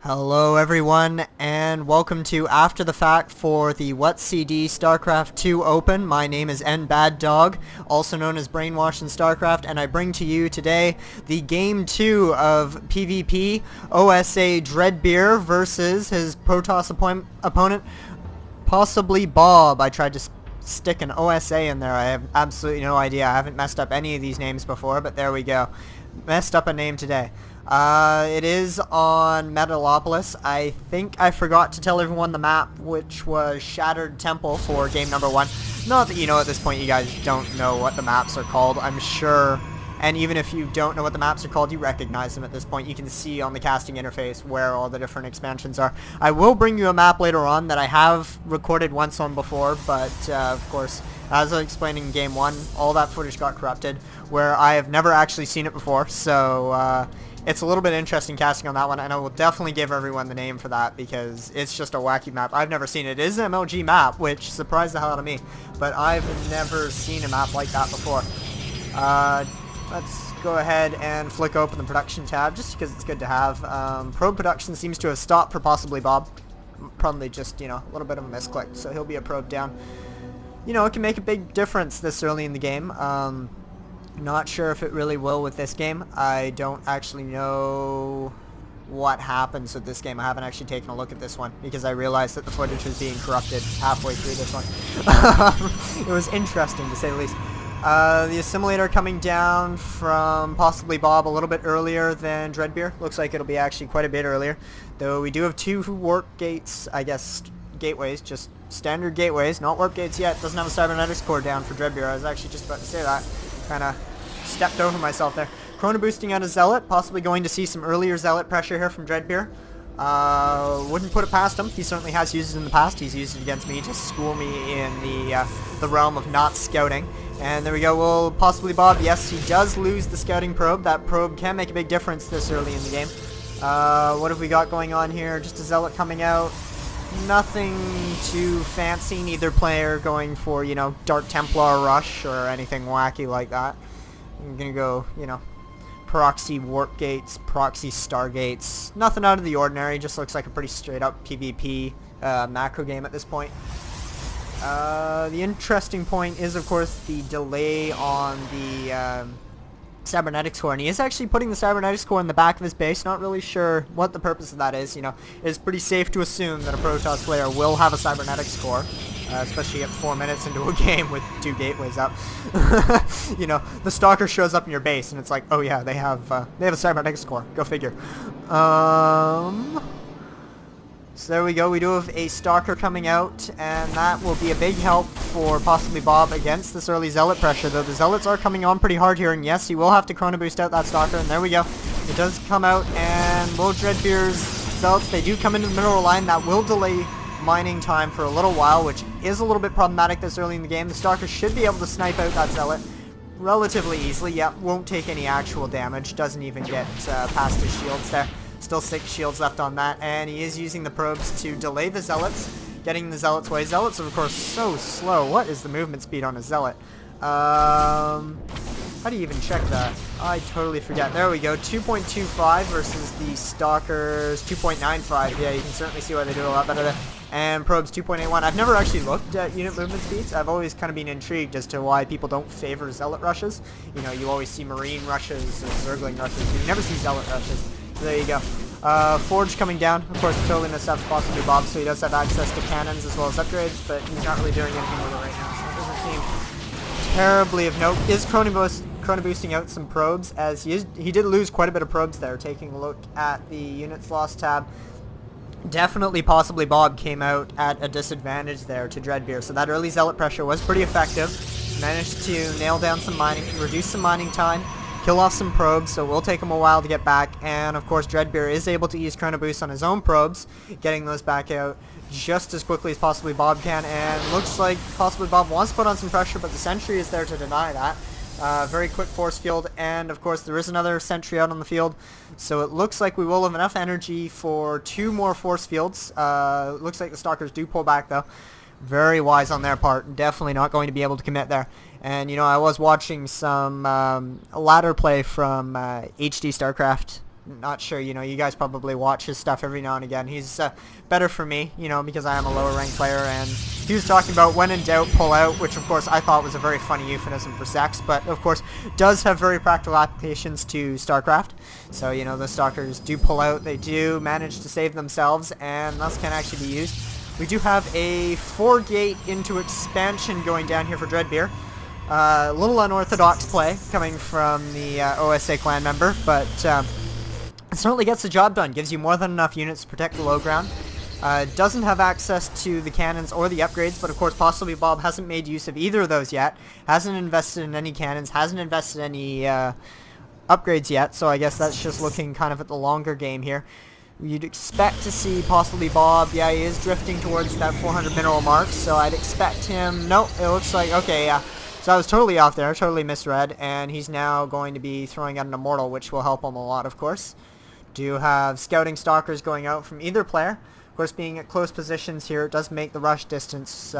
Hello everyone, and welcome to After the Fact for the WhatCD Starcraft II Open. My name is NBadDog, also known as Brainwash in Starcraft, and I bring to you today the Game 2 of PvP OSA Dreadbeard versus his Protoss opponent, PossiblyBob. I tried to stick an OSA in there. I have absolutely no idea. I haven't messed up any of these names before, but there we go. Messed up a name today. It is on Metalopolis. I think I forgot to tell everyone the map, which was Shattered Temple for game number 1. Not that at this point you guys don't know what the maps are called, I'm sure. And even if you don't know what the maps are called, you recognize them at this point. You can see on the casting interface where all the different expansions are. I will bring you a map later on that I have recorded once on before, but of course, as I was explaining in game 1, all that footage got corrupted, where I have never actually seen it before, so it's a little bit interesting casting on that one, and I will definitely give everyone the name for that because it's just a wacky map. I've never seen it. It is an MLG map, which surprised the hell out of me, but I've never seen a map like that before. Let's go ahead and flick open the production tab just because it's good to have. Probe production seems to have stopped for PossiblyBob. Probably just, a little bit of a misclick, so he'll be a probe down. It can make a big difference this early in the game. Not sure if it really will with this game. I don't actually know what happens with this game. I haven't actually taken a look at this one because I realized that the footage was being corrupted halfway through this one. It was interesting to say the least. The assimilator coming down from PossiblyBob a little bit earlier than Dreadbeard. Looks like it'll be actually quite a bit earlier. Though we do have 2 warp gates, I guess, gateways, just standard gateways, not warp gates yet. Doesn't have a cybernetics core down for Dreadbeard. I was actually just about to say that. Kind of stepped over myself there. Chrono boosting out a Zealot, possibly going to see some earlier Zealot pressure here from Dreadbeard. Wouldn't put it past him. He certainly has used it in the past. He's used it against me to school me in the realm of not scouting. And there we go. Well, PossiblyBob, yes, he does lose the scouting probe. That probe can make a big difference this early in the game. What have we got going on here? Just a Zealot coming out. Nothing too fancy. Neither player going for, Dark Templar Rush or anything wacky like that. I'm gonna go, proxy warp gates, proxy stargates. Nothing out of the ordinary. Just looks like a pretty straight up PvP macro game at this point. The interesting point is, of course, the delay on the cybernetics core, and he is actually putting the cybernetics core in the back of his base. Not really sure what the purpose of that is. It's pretty safe to assume that a Protoss player will have a cybernetics core, especially at 4 minutes into a game with 2 gateways up. The stalker shows up in your base, and it's like, oh yeah, they have a cybernetics core. Go figure. So there we go. We do have a Stalker coming out, and that will be a big help for PossiblyBob against this early Zealot pressure, though the Zealots are coming on pretty hard here, and yes, he will have to Chrono Boost out that Stalker, and there we go. It does come out, and Will Dreadbeard's Zealots, they do come into the middle of the line. That will delay mining time for a little while, which is a little bit problematic this early in the game. The Stalker should be able to snipe out that Zealot relatively easily. Yep, won't take any actual damage, doesn't even get past his shields there. Still 6 shields left on that, and he is using the probes to delay the Zealots, getting the Zealots away. Zealots are, of course, so slow. What is the movement speed on a Zealot? How do you even check that? I totally forget. There we go. 2.25 versus the Stalkers 2.95. Yeah, you can certainly see why they do a lot better there. And probes 2.81. I've never actually looked at unit movement speeds. I've always kind of been intrigued as to why people don't favor Zealot rushes. You always see Marine rushes and Zergling rushes, but you never see Zealot rushes. So there you go. Forge coming down. Of course, totally missed out PossiblyBob, so he does have access to cannons as well as upgrades, but he's not really doing anything with it right now, so it doesn't seem terribly of note. Is chrono boosting out some probes, as he did lose quite a bit of probes there. Taking a look at the units lost tab, definitely PossiblyBob came out at a disadvantage there to Dreadbeard, so that early Zealot pressure was pretty effective. Managed to nail down some mining, reduce some mining time, kill off some probes, so it will take him a while to get back, and of course Dreadbeard is able to use Chrono Boost on his own probes, getting those back out just as quickly as PossiblyBob can, and looks like PossiblyBob wants to put on some pressure, but the sentry is there to deny that. Very quick force field, and of course there is another sentry out on the field, so it looks like we will have enough energy for 2 more force fields. Looks like the Stalkers do pull back though. Very wise on their part. Definitely not going to be able to commit there. And, I was watching some ladder play from HD Starcraft not sure, you know, you guys probably watch his stuff every now and again. He's better for me, you know, because I am a lower ranked player, and he was talking about when in doubt, pull out, which of course I thought was a very funny euphemism for sex, but of course does have very practical applications to StarCraft. So, you know, the Stalkers do pull out, they do manage to save themselves, and thus can actually be used. We do have a 4-gate into expansion going down here for Dreadbeard. A little unorthodox play coming from the OSA clan member, but it certainly gets the job done. Gives you more than enough units to protect the low ground. Doesn't have access to the cannons or the upgrades, but of course PossiblyBob hasn't made use of either of those yet. Hasn't invested in any cannons, hasn't invested in any upgrades yet, so I guess that's just looking kind of at the longer game here. You'd expect to see PossiblyBob, yeah, he is drifting towards that 400 mineral mark, so I'd expect him, nope, it looks like, okay, yeah. So I was totally off there, totally misread, and he's now going to be throwing out an Immortal, which will help him a lot, of course. Do have Scouting Stalkers going out from either player. Of course, being at close positions here, it does make the rush distance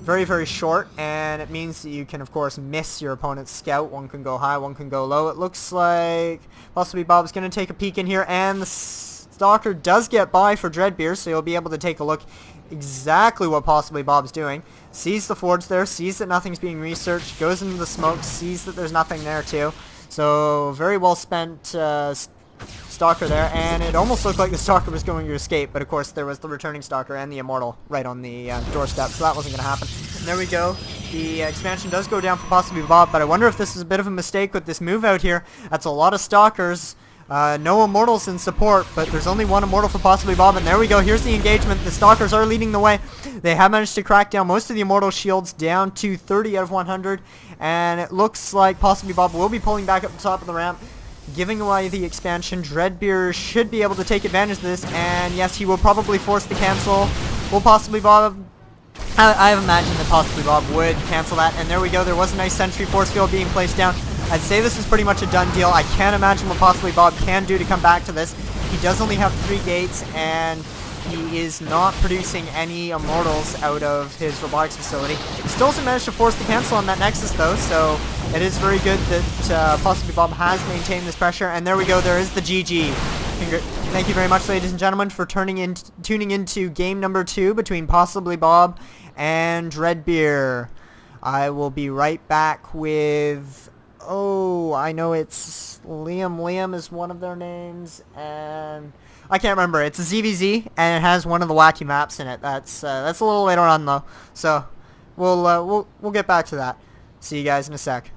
very, very short, and it means that you can, of course, miss your opponent's scout. One can go high, one can go low. It looks like PossiblyBob's going to take a peek in here, and the Stalker does get by for Dreadbeard, so you'll be able to take a look exactly what PossiblyBob's doing. Sees the forge there, sees that nothing's being researched, goes into the smoke, sees that there's nothing there too. So very well spent Stalker there, and it almost looked like the Stalker was going to escape, but of course there was the returning Stalker and the Immortal right on the doorstep, so that wasn't going to happen. And there we go. The expansion does go down for PossiblyBob, but I wonder if this is a bit of a mistake with this move out here. That's a lot of Stalkers. No Immortals in support, but there's only one Immortal for PossiblyBob, and there we go. Here's the engagement. The Stalkers are leading the way. They have managed to crack down most of the Immortal shields down to 30 out of 100, and it looks like PossiblyBob will be pulling back up the top of the ramp, giving away the expansion. Dreadbeard should be able to take advantage of this, and yes, he will probably force the cancel. Will PossiblyBob... I have imagined that PossiblyBob would cancel that, and there we go. There was a nice sentry force field being placed down. I'd say this is pretty much a done deal. I can't imagine what PossiblyBob can do to come back to this. He does only have 3 gates, and he is not producing any Immortals out of his robotics facility. He still hasn't managed to force the cancel on that Nexus, though, so it is very good that PossiblyBob has maintained this pressure. And there we go. There is the GG. Thank you very much, ladies and gentlemen, for tuning into game number 2 between PossiblyBob and Dreadbeard. I will be right back with... Oh, I know it's Liam. Liam is one of their names, and I can't remember. It's a ZVZ, and it has one of the wacky maps in it. That's a little later on though. So we'll get back to that. See you guys in a sec.